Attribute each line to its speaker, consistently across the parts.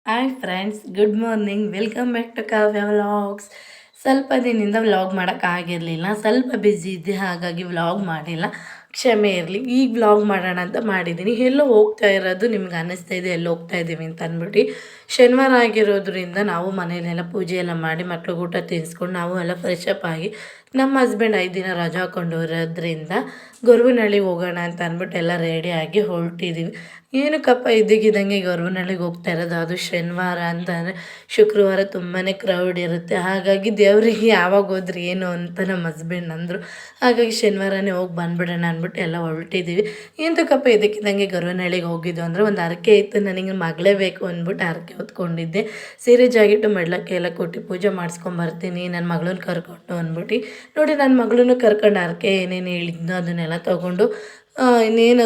Speaker 1: Hi friends, good morning. Welcome back to Kavya vlogs. ಸ್ವಲ್ಪ ದಿನದಿಂದ vlog ಮಾಡೋಕ್ಕಾಗಿರಲಿಲ್ಲ, ಸ್ವಲ್ಪ ಬ್ಯುಸಿ ಇದ್ದೆ, ಹಾಗಾಗಿ ವ್ಲಾಗ್ ಮಾಡಿಲ್ಲ, ಕ್ಷಮೆ ಇರಲಿ. ಈಗ ವ್ಲಾಗ್ ಮಾಡೋಣ ಅಂತ ಮಾಡಿದ್ದೀನಿ. ಎಲ್ಲೋ ಹೋಗ್ತಾ ಇರೋದು ನಿಮ್ಗೆ ಅನ್ನಿಸ್ತಾ ಇದೆ ಎಲ್ಲೋ ಹೋಗ್ತಾ ಇದ್ದೀವಿ ಅಂತ ಅಂದ್ಬಿಟ್ಟು. ಶನಿವಾರ ಆಗಿರೋದ್ರಿಂದ ನಾವು ಮನೆಯಲ್ಲೆಲ್ಲ ಪೂಜೆ ಎಲ್ಲ ಮಾಡಿ ಮಕ್ಳಿಗೆ ಊಟ ತಿನ್ನಿಸ್ಕೊಂಡು ನಾವು ಎಲ್ಲ ಫ್ರೆಶ್ ಅಪ್ ಆಗಿ ನಮ್ಮ ಹಸ್ಬೆಂಡ್ 5 ದಿನ ರಜಾ ಹಾಕೊಂಡಿರೋದ್ರಿಂದ ಗೊರವನಹಳ್ಳಿಗೆ ಹೋಗೋಣ ಅಂತ ಅಂದ್ಬಿಟ್ಟು ಎಲ್ಲ ರೆಡಿಯಾಗಿ ಹೊರಟಿದ್ದೀವಿ. ಏನಕ್ಕಪ್ಪ ಇದ್ದಕ್ಕಿದ್ದಂಗೆ ಗೊರವನಹಳ್ಳಿಗೆ ಹೋಗ್ತಾ ಇರೋದು, ಅದು ಶನಿವಾರ ಅಂತಂದರೆ ಶುಕ್ರವಾರ ತುಂಬಾ ಕ್ರೌಡ್ ಇರುತ್ತೆ. ಹಾಗಾಗಿ ದೇವರಿಗೆ ಯಾವಾಗ ಹೋದ್ರಿ ಏನು ಅಂತ ನಮ್ಮ ಹಸ್ಬೆಂಡ್ ಅಂದರು. ಹಾಗಾಗಿ ಶನಿವಾರನೇ ಹೋಗಿ ಬಂದುಬಿಡೋಣ ಅಂದ್ಬಿಟ್ಟು ಎಲ್ಲ ಹೊರಟಿದ್ದೀವಿ. ಎಂತಕ್ಕಪ್ಪ ಇದ್ದಕ್ಕಿದ್ದಂಗೆ ಗೊರವನಹಳ್ಳಿಗೆ ಹೋಗಿದ್ದು ಅಂದರೆ ಒಂದು ಹರಕೆ ಇತ್ತು, ನನಗೆ ಮಗಳೇ ಬೇಕು ಅಂದ್ಬಿಟ್ಟು ಹರಕೆ ಹೊತ್ಕೊಂಡಿದ್ದೆ. ಸೀರೆ ಜಾಕೆಟು ಮಡ್ಲಕ್ಕೆ ಎಲ್ಲ ಕೊಟ್ಟು ಪೂಜೆ ಮಾಡಿಸ್ಕೊಂಬರ್ತೀನಿ ನನ್ನ ಮಗಳನ್ನ ಕರ್ಕೊಂಡು ಅಂದ್ಬಿಟ್ಟು. ನೋಡಿ ನನ್ನ ಮಗಳನ್ನೂ ಕರ್ಕೊಂಡು ಹರಕೆ ಏನೇನು ಹೇಳಿದ್ನೋ ಅದನ್ನೆಲ್ಲ ತೊಗೊಂಡು ಇನ್ನೇನು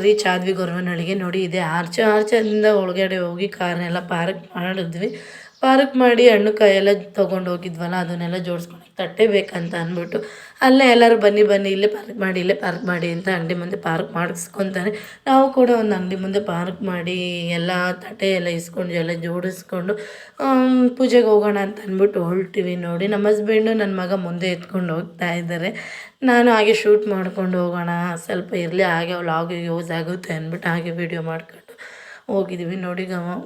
Speaker 1: ರೀಚ್ ಆದ್ವಿ ಗೊರವನಹಳ್ಳಿಗೆ. ನೋಡಿ ಇದೆ ಆರ್ಚದಿಂದ ಒಳಗಡೆ ಹೋಗಿ ಕಾರ್ನೆಲ್ಲ ಪಾರ್ಕ್ ಮಾಡಿದ್ವಿ. ಪಾರ್ಕ್ ಮಾಡಿ ಹಣ್ಣು ಕಾಯೆಲ್ಲ ತೊಗೊಂಡು ಹೋಗಿದ್ವಲ್ಲ, ಅದನ್ನೆಲ್ಲ ಜೋಡಿಸ್ಕೊಳಕ್ಕೆ ತಟ್ಟೆ ಬೇಕಂತ ಅಂದ್ಬಿಟ್ಟು ಅಲ್ಲೇ ಎಲ್ಲರೂ ಬನ್ನಿ ಬನ್ನಿ ಇಲ್ಲೇ ಪಾರ್ಕ್ ಮಾಡಿ ಅಂತ ಅಂಗಡಿ ಮುಂದೆ ಪಾರ್ಕ್ ಮಾಡಿಸ್ಕೊತಾರೆ. ನಾವು ಕೂಡ ಒಂದು ಅಂಗಡಿ ಮುಂದೆ ಪಾರ್ಕ್ ಮಾಡಿ ಎಲ್ಲ ತಟ್ಟೆ ಎಲ್ಲ ಇಸ್ಕೊಂಡು ಎಲ್ಲ ಜೋಡಿಸ್ಕೊಂಡು ಪೂಜೆಗೆ ಹೋಗೋಣ ಅಂತ ಅಂದ್ಬಿಟ್ಟು ಹೊರಟಿವಿ. ನೋಡಿ ನಮ್ಮ ಹಸ್ಬೆಂಡು ನನ್ನ ಮಗ ಮುಂದೆ ಎತ್ಕೊಂಡು ಹೋಗ್ತಾ ಇದ್ದಾರೆ. ನಾನು ಹಾಗೆ ಶೂಟ್ ಮಾಡ್ಕೊಂಡು ಹೋಗೋಣ, ಸ್ವಲ್ಪ ಇರಲಿ ಹಾಗೆ ವ್ಲಾಗಿಗೆ ಯೂಸ್ ಆಗುತ್ತೆ ಅಂದ್ಬಿಟ್ಟು ಹಾಗೆ ವೀಡಿಯೋ ಮಾಡ್ಕೊಂಡು ಹೋಗಿದ್ವಿ. ನೋಡಿ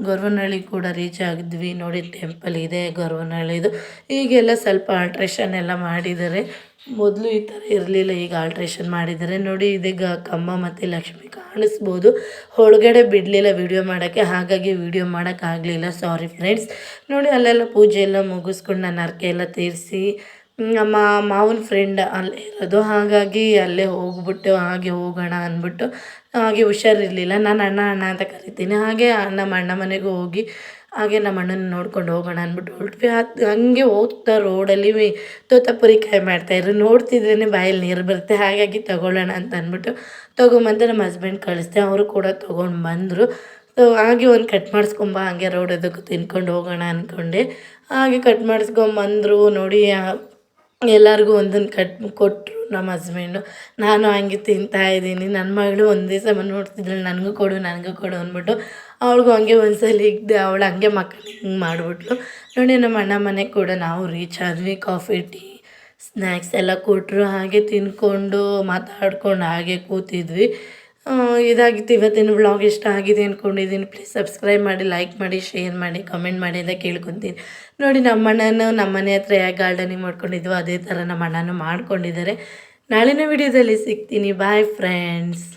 Speaker 1: ಗೊರವನಹಳ್ಳಿ ಕೂಡ ರೀಚ್ ಆಗಿದ್ವಿ. ನೋಡಿ ಟೆಂಪಲ್ ಇದೆ ಗೊರವನಹಳ್ಳಿದು. ಈಗೆಲ್ಲ ಸ್ವಲ್ಪ ಆಲ್ಟ್ರೇಷನ್ ಎಲ್ಲ ಮಾಡಿದ್ದಾರೆ, ಮೊದಲು ಈ ಥರ ಇರಲಿಲ್ಲ, ಈಗ ಆಲ್ಟ್ರೇಷನ್ ಮಾಡಿದ್ದಾರೆ. ನೋಡಿ ಇದೀಗ ಕಂಬ ಮತ್ತು ಲಕ್ಷ್ಮಿ ಕಾಣಿಸ್ಬೋದು. ಒಳಗಡೆ ಬಿಡಲಿಲ್ಲ ವೀಡಿಯೋ ಮಾಡೋಕ್ಕೆ, ಹಾಗಾಗಿ ವೀಡಿಯೋ ಮಾಡೋಕ್ಕಾಗಲಿಲ್ಲ, ಸಾರಿ ಫ್ರೆಂಡ್ಸ್. ನೋಡಿ ಅಲ್ಲೆಲ್ಲ ಪೂಜೆ ಎಲ್ಲ ಮುಗಿಸ್ಕೊಂಡು ನಾನು ಹರಕೆ ಎಲ್ಲ ತೀರಿಸಿ ನಮ್ಮ ಮಾವನ ಫ್ರೆಂಡ್ ಅಲ್ಲೇ ಇರೋದು, ಹಾಗಾಗಿ ಅಲ್ಲೇ ಹೋಗ್ಬಿಟ್ಟು ಹಾಗೆ ಹೋಗೋಣ ಅಂದ್ಬಿಟ್ಟು ಹಾಗೆ ಹುಷಾರಿರಲಿಲ್ಲ. ನಾನು ಅಣ್ಣ ಅಣ್ಣ ಅಂತ ಕರಿತೀನಿ. ಹಾಗೆ ನಮ್ಮ ಅಣ್ಣ ಮನೆಗೂ ಹೋಗಿ ಹಾಗೆ ನಮ್ಮ ಅಣ್ಣನ ನೋಡ್ಕೊಂಡು ಹೋಗೋಣ ಅಂದ್ಬಿಟ್ಟು ಹೊರಟ್ವಿ. ಹಂಗೆ ಹೋಗ್ತಾ ರೋಡಲ್ಲಿ ತೋತಾಪುರಿ ಕಾಯಿ ಮಾಡ್ತಾಯಿದ್ರು, ನೋಡ್ತಿದ್ರೇ ಬಾಯಲ್ಲಿ ನೀರು ಬರುತ್ತೆ. ಹಾಗಾಗಿ ತೊಗೊಳ್ಳೋಣ ಅಂತ ಅಂದ್ಬಿಟ್ಟು ತೊಗೊಂಬಂದು ನಮ್ಮ ಹಸ್ಬೆಂಡ್ ಕಳಿಸ್ದೆ, ಅವರು ಕೂಡ ತೊಗೊಂಡು ಬಂದರು. ಹಾಗೆ ಒಂದು ಕಟ್ ಮಾಡಿಸ್ಕೊಂಬ, ಹಾಗೆ ರೋಡ್ ಅದಕ್ಕೂ ತಿನ್ಕೊಂಡು ಹೋಗೋಣ ಅಂದ್ಕೊಂಡೆ. ಹಾಗೆ ಕಟ್ ಮಾಡಿಸ್ಕೊಂಬಂದರು. ನೋಡಿ ಎಲ್ಲರಿಗೂ ಒಂದೊಂದು ಕೊಟ್ಟರು ನಮ್ಮ ಹಸ್ಬೆಂಡು. ನಾನು ಹಂಗೆ ತಿಂತಾಯಿದ್ದೀನಿ. ನನ್ನ ಮಗಳು ಒಂದೇ ಸಮ ನೋಡ್ತಿದ್ಳು, ನನಗೂ ಕೊಡು ಅಂದ್ಬಿಟ್ಟು ಅವಳಿಗೂ ಹಂಗೆ ಒಂದ್ಸಲ ಇದ್ದೆ, ಅವಳು ಹಂಗೆ ಮಕ್ಕಳು ಹಿಂಗೆ ಮಾಡಿಬಿಟ್ಲು. ನೋಡಿ ನಮ್ಮ ಅಣ್ಣ ಮನೆಗೆ ಕೂಡ ನಾವು ರೀಚ್ ಆದ್ವಿ. ಕಾಫಿ ಟೀ ಸ್ನ್ಯಾಕ್ಸ್ ಎಲ್ಲ ಕೊಟ್ಟರು, ಹಾಗೆ ತಿನ್ಕೊಂಡು ಮಾತಾಡ್ಕೊಂಡು ಹಾಗೆ ಕೂತಿದ್ವಿ. ಇದಾಗಿತ್ತು ಇವತ್ತಿನ ವ್ಲಾಗ್. ಇಷ್ಟ ಆಗಿದೆ ಅಂದ್ಕೊಂಡಿದ್ದೀನಿ. ಪ್ಲೀಸ್ ಸಬ್ಸ್ಕ್ರೈಬ್ ಮಾಡಿ, ಲೈಕ್ ಮಾಡಿ, ಶೇರ್ ಮಾಡಿ, ಕಮೆಂಟ್ ಮಾಡಿ ಅಂತ ಕೇಳ್ಕೊತೀನಿ. ನೋಡಿ ನಮ್ಮ ಅಣ್ಣನೂ ನಮ್ಮ ಮನೆ ಹತ್ರ ಯಾಕೆ ಗಾರ್ಡನಿಂಗ್ ಮಾಡ್ಕೊಂಡಿದ್ವೋ ಅದೇ ಥರ ನಮ್ಮ ಅಣ್ಣನೂ ಮಾಡ್ಕೊಂಡಿದ್ದಾರೆ. ನಾಳಿನ ವಿಡಿಯೋದಲ್ಲಿ ಸಿಗ್ತೀನಿ. Bye friends.